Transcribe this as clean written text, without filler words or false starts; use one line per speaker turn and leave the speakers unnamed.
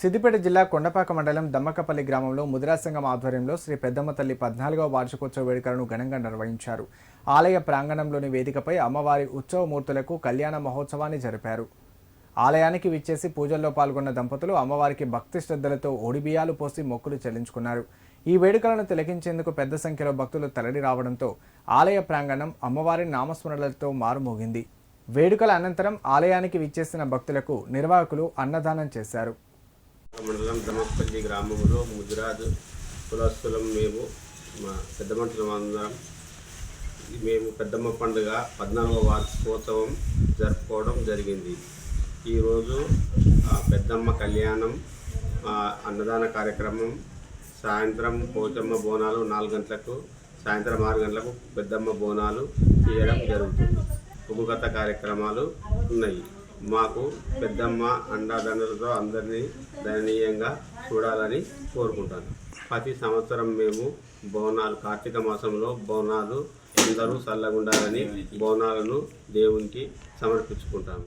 సిద్దిపేట జిల్లా కొండపాక మండలం దమ్మకపల్లి గ్రామంలో ముదిరా సంఘం ఆధ్వర్యంలో శ్రీ పెద్దమ్మ తల్లి 14వ వార్షికోత్సవ వేడుకలను ఘనంగా నిర్వహించారు. ఆలయ ప్రాంగణంలోని వేదికపై అమ్మవారి ఉత్సవమూర్తులకు కళ్యాణ మహోత్సవాన్ని జరిపారు. ఆలయానికి విచ్చేసి పూజల్లో పాల్గొన్న దంపతులు అమ్మవారికి భక్తి శ్రద్ధలతో ఓడిబియ్యాలు పోసి మొక్కులు చెల్లించుకున్నారు. ఈ వేడుకలను తిలకించేందుకు పెద్ద సంఖ్యలో భక్తులు తరలి రావడంతో ఆలయ ప్రాంగణం అమ్మవారి నామస్మరణలతో మారుమోగింది. వేడుకల అనంతరం ఆలయానికి విచ్చేసిన భక్తులకు నిర్వాహకులు అన్నదానం చేశారు.
మండలం దమ్మకపల్లి గ్రామంలో ముదిరాజు కులస్తులం మేము మా పెద్ద మనుషులం అందరం మేము పెద్దమ్మ పండుగ 14వ వార్షికోత్సవం జరుపుకోవడం జరిగింది. ఈరోజు పెద్దమ్మ కళ్యాణం, అన్నదాన కార్యక్రమం, సాయంత్రం పోచమ్మ బోనాలు 4 గంటలకు, సాయంత్రం 6 గంటలకు పెద్దమ్మ బోనాలు చేయడం జరుగుతుంది. ఉపగత కార్యక్రమాలు ఉన్నాయి. మాకు పెద్దమ్మ అండాదండలతో అందరినీ దయనీయంగా చూడాలని కోరుకుంటాను. ప్రతి సంవత్సరం మేము బోనాలు కార్తీక మాసంలో బోనాలు అందరూ చల్లగుండాలని బోనాలను దేవునికి సమర్పించుకుంటాము.